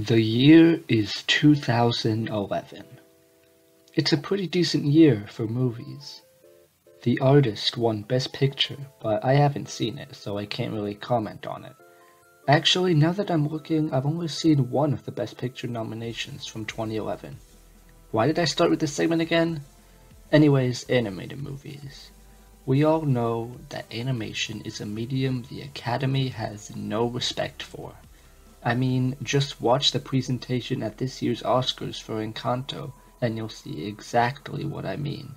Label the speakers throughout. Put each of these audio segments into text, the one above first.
Speaker 1: The year is 2011. It's a pretty decent year for movies. The Artist won Best Picture, but I haven't seen it, so I can't really comment on it. Actually, now that I'm looking, I've only seen one of the Best Picture nominations from 2011. Why did I start with this segment again? Anyways, animated movies. We all know that animation is a medium the Academy has no respect for. I mean, just watch the presentation at this year's Oscars for Encanto, and you'll see exactly what I mean.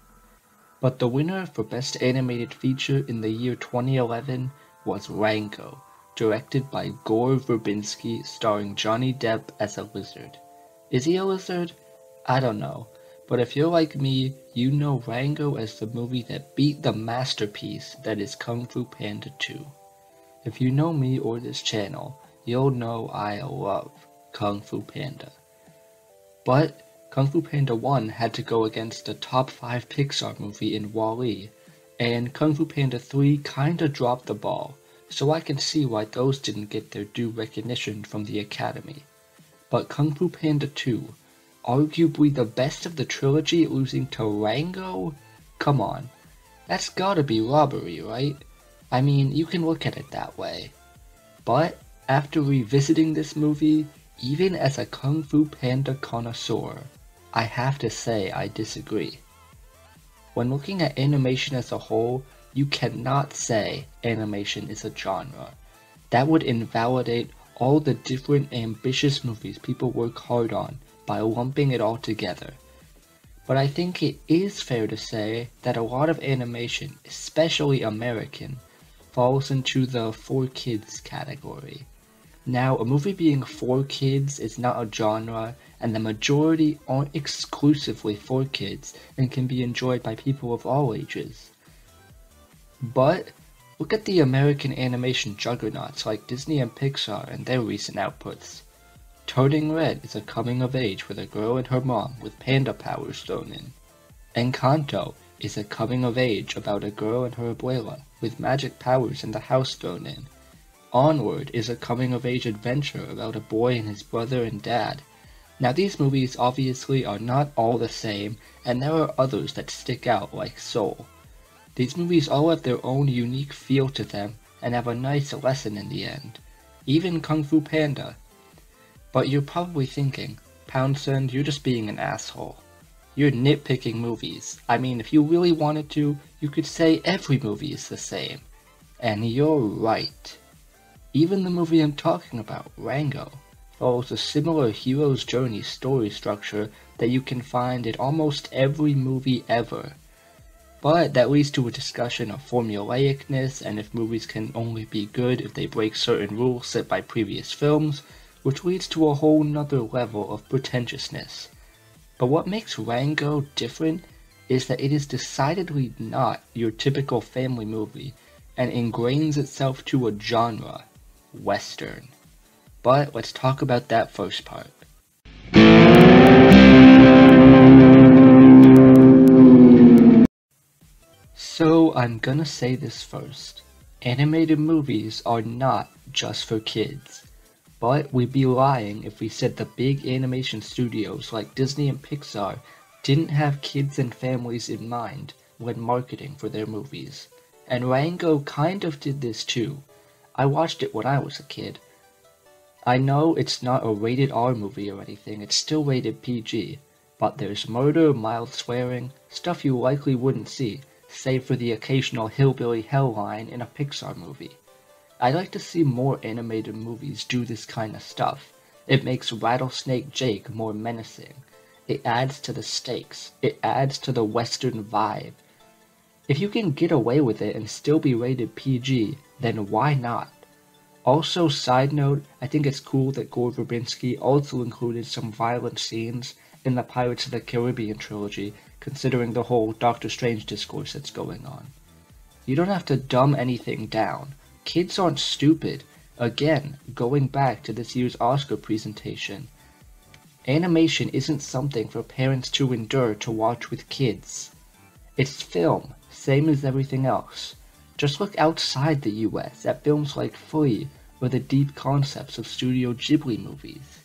Speaker 1: But the winner for Best Animated Feature in the year 2011 was Rango, directed by Gore Verbinski, starring Johnny Depp as a lizard. Is he a lizard? I don't know, but if you're like me, you know Rango as the movie that beat the masterpiece that is Kung Fu Panda 2. If you know me or this channel, you'll know I love Kung Fu Panda. But Kung Fu Panda 1 had to go against a top 5 Pixar movie in WALL-E, and Kung Fu Panda 3 kinda dropped the ball, so I can see why those didn't get their due recognition from the Academy. But Kung Fu Panda 2, arguably the best of the trilogy, losing to Rango? Come on, that's gotta be robbery, right? I mean, you can look at it that way. But after revisiting this movie, even as a Kung Fu Panda connoisseur, I have to say I disagree. When looking at animation as a whole, you cannot say animation is a genre. That would invalidate all the different ambitious movies people work hard on by lumping it all together. But I think it is fair to say that a lot of animation, especially American, falls into the for kids category. Now, a movie being for kids is not a genre, and the majority aren't exclusively for kids and can be enjoyed by people of all ages. But look at the American animation juggernauts like Disney and Pixar and their recent outputs. Turning Red is a coming of age with a girl and her mom with panda powers thrown in. Encanto is a coming of age about a girl and her abuela with magic powers and the house thrown in. Onward is a coming-of-age adventure about a boy and his brother and dad. Now these movies obviously are not all the same, and there are others that stick out like Soul. These movies all have their own unique feel to them, and have a nice lesson in the end. Even Kung Fu Panda. But you're probably thinking, Poundsend, you're just being an asshole. You're nitpicking movies. I mean, if you really wanted to, you could say every movie is the same. And you're right. Even the movie I'm talking about, Rango, follows a similar hero's journey story structure that you can find in almost every movie ever. But that leads to a discussion of formulaicness and if movies can only be good if they break certain rules set by previous films, which leads to a whole nother level of pretentiousness. But what makes Rango different is that it is decidedly not your typical family movie and ingrains itself to a genre. Western. But let's talk about that first part. So I'm gonna say this first. Animated movies are not just for kids. But we'd be lying if we said the big animation studios like Disney and Pixar didn't have kids and families in mind when marketing for their movies. And Rango kind of did this too. I watched it when I was a kid. I know it's not a rated R movie or anything, it's still rated PG, but there's murder, mild swearing, stuff you likely wouldn't see, save for the occasional hillbilly hell line in a Pixar movie. I'd like to see more animated movies do this kind of stuff. It makes Rattlesnake Jake more menacing. It adds to the stakes. It adds to the Western vibe. If you can get away with it and still be rated PG, then why not? Also, side note, I think it's cool that Gore Verbinski also included some violent scenes in the Pirates of the Caribbean trilogy, considering the whole Doctor Strange discourse that's going on. You don't have to dumb anything down. Kids aren't stupid. Again, going back to this year's Oscar presentation, animation isn't something for parents to endure to watch with kids. It's film, same as everything else. Just look outside the US at films like Flea or the deep concepts of Studio Ghibli movies.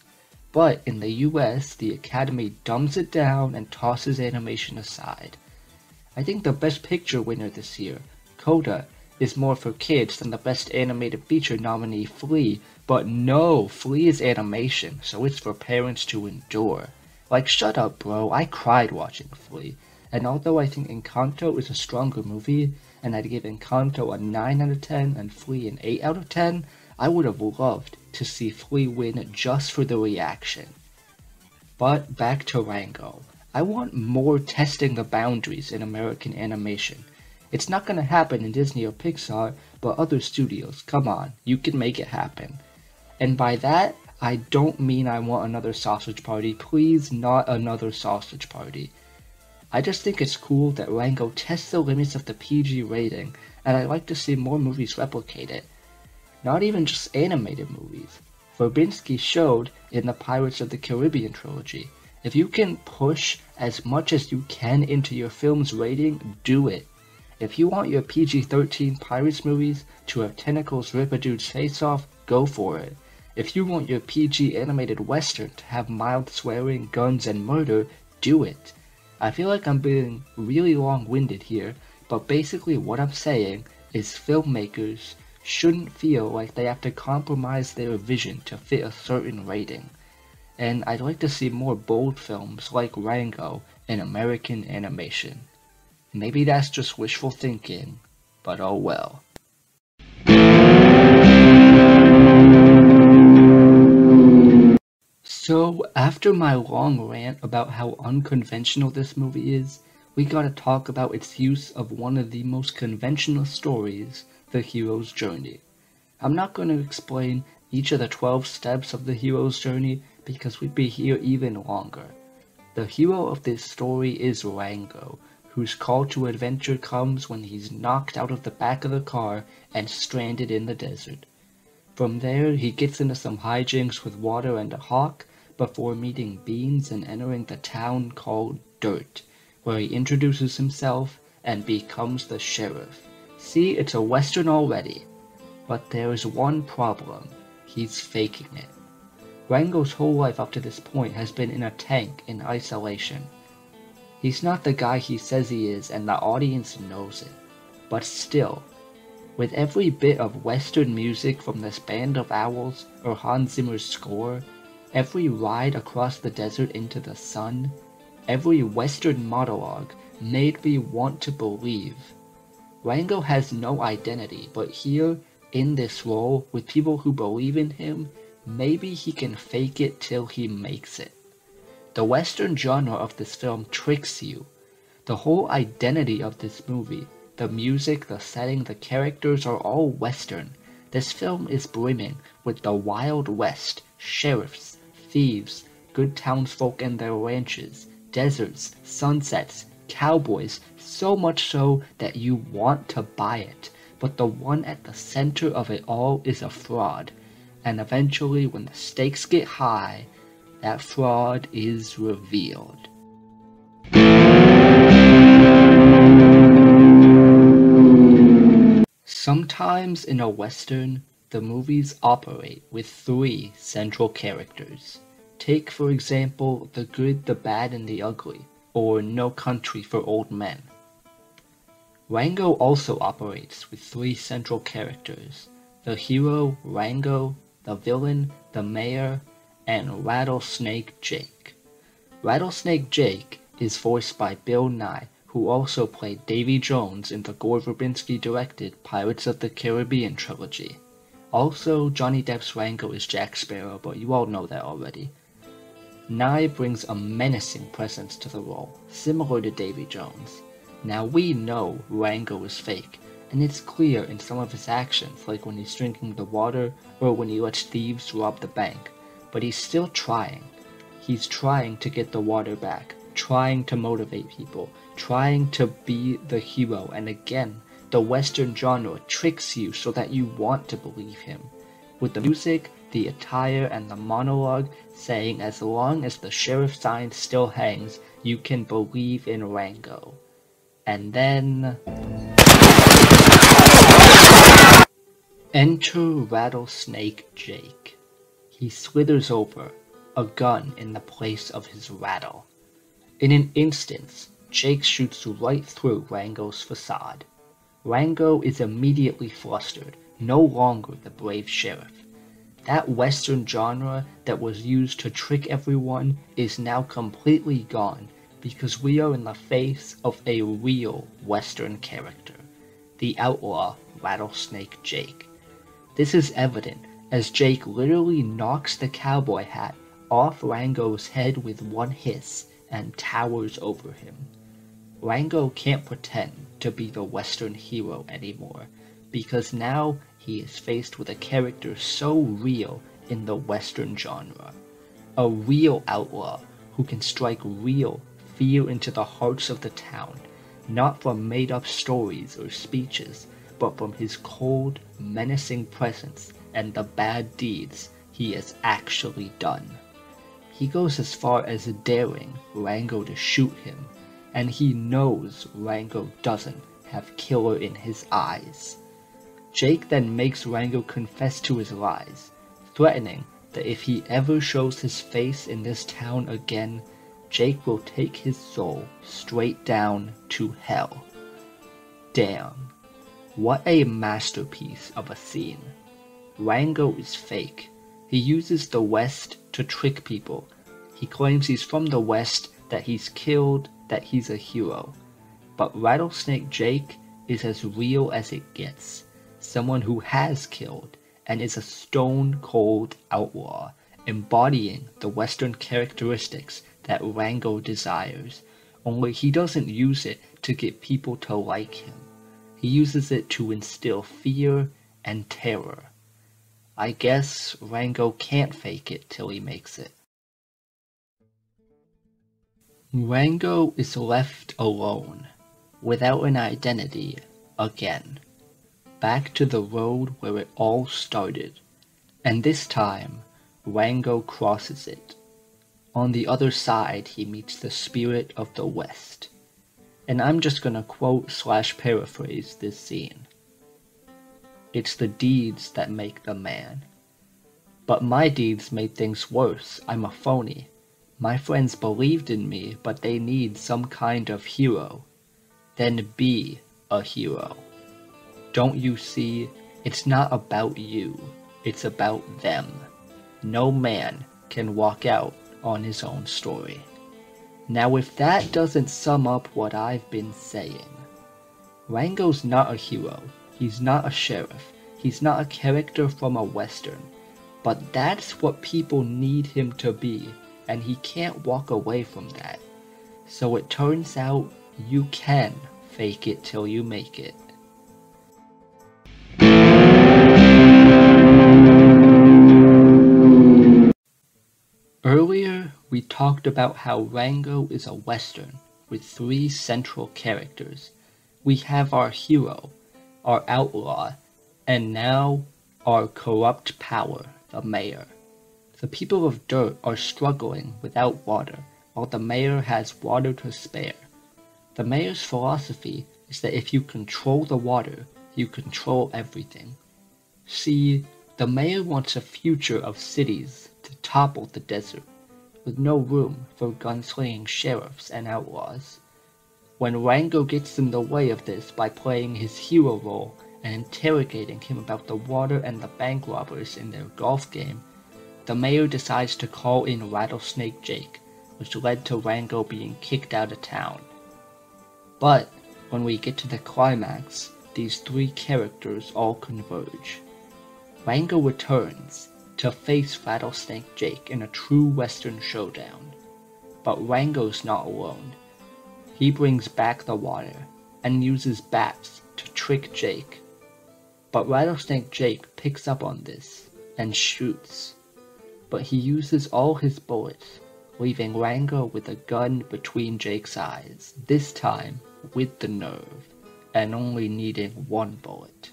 Speaker 1: But in the US, the Academy dumbs it down and tosses animation aside. I think the Best Picture winner this year, Coda, is more for kids than the Best Animated Feature nominee Flea, but no, Flea is animation, so it's for parents to endure. Like, shut up, bro, I cried watching Flea, and although I think Encanto is a stronger movie, and I'd give Encanto a 9 out of 10 and Flea an 8 out of 10, I would have loved to see Flea win just for the reaction. But back to Rango. I want more testing the boundaries in American animation. It's not gonna happen in Disney or Pixar, but other studios, come on, you can make it happen. And by that, I don't mean I want another Sausage Party, please not another Sausage Party. I just think it's cool that Rango tests the limits of the PG rating, and I'd like to see more movies replicate it. Not even just animated movies. Verbinski showed in the Pirates of the Caribbean trilogy, if you can push as much as you can into your film's rating, do it. If you want your PG-13 Pirates movies to have tentacles rip a dude's face off, go for it. If you want your PG animated western to have mild swearing, guns, and murder, do it. I feel like I'm being really long-winded here, but basically what I'm saying is filmmakers shouldn't feel like they have to compromise their vision to fit a certain rating. And I'd like to see more bold films like Rango in American animation. Maybe that's just wishful thinking, but oh well. So, after my long rant about how unconventional this movie is, we gotta talk about its use of one of the most conventional stories, the hero's journey. I'm not going to explain each of the 12 steps of the hero's journey because we'd be here even longer. The hero of this story is Rango, whose call to adventure comes when he's knocked out of the back of the car and stranded in the desert. From there, he gets into some hijinks with Water and a hawk before meeting Beans and entering the town called Dirt, where he introduces himself and becomes the sheriff. See, it's a western already. But there's one problem. He's faking it. Rango's whole life up to this point has been in a tank in isolation. He's not the guy he says he is, and the audience knows it. But still, with every bit of western music from this Band of Owls or Hans Zimmer's score, every ride across the desert into the sun, every western monologue made me want to believe. Rango has no identity, but here, in this role, with people who believe in him, maybe he can fake it till he makes it. The western genre of this film tricks you. The whole identity of this movie, the music, the setting, the characters are all western. This film is brimming with the Wild West, sheriffs, thieves, good townsfolk and their ranches, deserts, sunsets, cowboys, so much so that you want to buy it. But the one at the center of it all is a fraud. And eventually, when the stakes get high, that fraud is revealed. Sometimes in a western, the movies operate with 3 central characters. Take, for example, The Good, the Bad, and the Ugly, or No Country for Old Men. Rango also operates with 3 central characters: the hero, Rango, the villain, the mayor, and Rattlesnake Jake. Rattlesnake Jake is voiced by Bill Nye, who also played Davy Jones in the Gore Verbinski directed Pirates of the Caribbean trilogy. Also, Johnny Depp's Rango is Jack Sparrow, but you all know that already. Nye brings a menacing presence to the role, similar to Davy Jones. Now we know Rango is fake, and it's clear in some of his actions, like when he's drinking the water or when he lets thieves rob the bank, but he's still trying. He's trying to get the water back, trying to motivate people, trying to be the hero, and again, the western genre tricks you so that you want to believe him. With the music, the attire, and the monologue saying as long as the sheriff sign still hangs, you can believe in Rango. And then enter Rattlesnake Jake. He slithers over, a gun in the place of his rattle. In an instant, Jake shoots right through Rango's facade. Rango is immediately flustered, no longer the brave sheriff. That Western genre that was used to trick everyone is now completely gone because we are in the face of a real Western character, the outlaw Rattlesnake Jake. This is evident as Jake literally knocks the cowboy hat off Rango's head with one hiss and towers over him. Rango can't pretend to be the Western hero anymore, because now he is faced with a character so real in the Western genre. A real outlaw who can strike real fear into the hearts of the town, not from made-up stories or speeches, but from his cold, menacing presence and the bad deeds he has actually done. He goes as far as daring Rango to shoot him, and he knows Rango doesn't have killer in his eyes. Jake then makes Rango confess to his lies, threatening that if he ever shows his face in this town again, Jake will take his soul straight down to hell. Damn, what a masterpiece of a scene. Rango is fake. He uses the West to trick people. He claims he's from the West, that he's killed, that he's a hero. But Rattlesnake Jake is as real as it gets. Someone who has killed and is a stone-cold outlaw, embodying the Western characteristics that Rango desires, only he doesn't use it to get people to like him. He uses it to instill fear and terror. I guess Rango can't fake it till he makes it. Rango is left alone, without an identity, again. Back to the road where it all started, and this time, Rango crosses it. On the other side, he meets the spirit of the West. And I'm just gonna quote/paraphrase this scene. It's the deeds that make the man. But my deeds made things worse. I'm a phony. My friends believed in me, but they need some kind of hero. Then be a hero. Don't you see? It's not about you. It's about them. No man can walk out on his own story. Now if that doesn't sum up what I've been saying. Rango's not a hero. He's not a sheriff. He's not a character from a Western. But that's what people need him to be, and he can't walk away from that. So it turns out you can fake it till you make it. Earlier, we talked about how Rango is a Western with 3 central characters. We have our hero, our outlaw, and now our corrupt power, the mayor. The people of Dirt are struggling without water, while the mayor has water to spare. The mayor's philosophy is that if you control the water, you control everything. See, the mayor wants a future of cities to topple the desert, with no room for gunslinging sheriffs and outlaws. When Rango gets in the way of this by playing his hero role and interrogating him about the water and the bank robbers in their golf game, the mayor decides to call in Rattlesnake Jake, which led to Rango being kicked out of town. But when we get to the climax, these 3 characters all converge. Rango returns to face Rattlesnake Jake in a true Western showdown. But Rango's not alone. He brings back the water and uses bats to trick Jake. But Rattlesnake Jake picks up on this and shoots. But he uses all his bullets, leaving Rango with a gun between Jake's eyes, this time with the nerve, and only needing 1 bullet.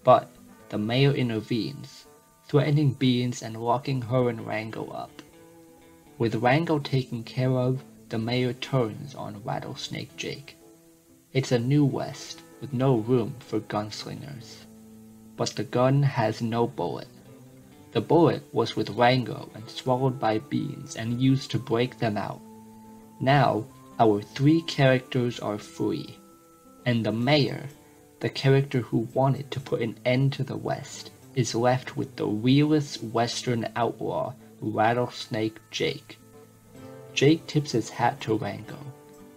Speaker 1: But the mayor intervenes, threatening Beans and locking her and Rango up. With Rango taken care of, the mayor turns on Rattlesnake Jake. It's a new West, with no room for gunslingers. But the gun has no bullet. The bullet was with Rango and swallowed by beings and used to break them out. Now, our three characters are free, and the mayor, the character who wanted to put an end to the West, is left with the realest Western outlaw, Rattlesnake Jake. Jake tips his hat to Rango.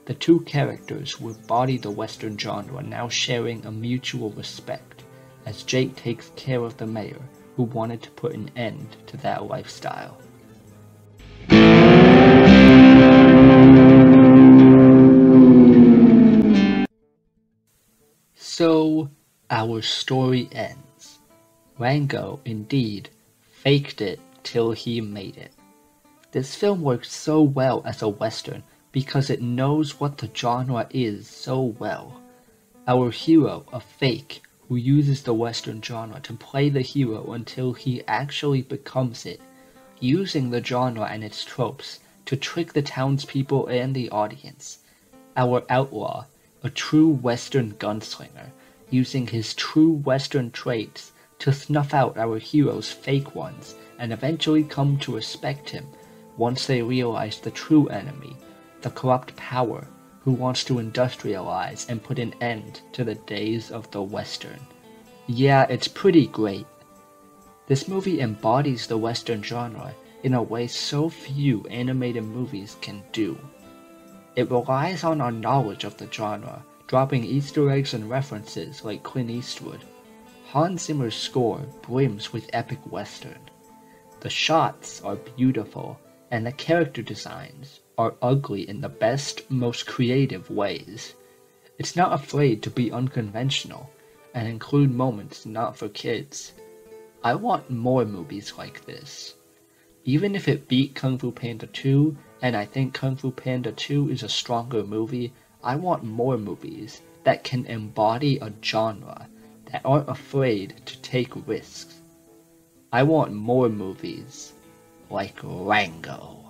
Speaker 1: The two characters who embody the Western genre now sharing a mutual respect, as Jake takes care of the mayor who wanted to put an end to that lifestyle. So, our story ends. Rango, indeed, faked it till he made it. This film works so well as a Western because it knows what the genre is so well. Our hero, a fake, who uses the Western genre to play the hero until he actually becomes it, using the genre and its tropes to trick the townspeople and the audience. Our outlaw, a true Western gunslinger, using his true Western traits to snuff out our hero's fake ones and eventually come to respect him once they realize the true enemy, the corrupt power who wants to industrialize and put an end to the days of the Western. Yeah, it's pretty great. This movie embodies the Western genre in a way so few animated movies can do. It relies on our knowledge of the genre, dropping Easter eggs and references like Clint Eastwood. Hans Zimmer's score brims with epic Western. The shots are beautiful, and the character designs are ugly in the best, most creative ways. It's not afraid to be unconventional, and include moments not for kids. I want more movies like this. Even if it beat Kung Fu Panda 2, and I think Kung Fu Panda 2 is a stronger movie, I want more movies that can embody a genre, that aren't afraid to take risks. I want more movies like Rango.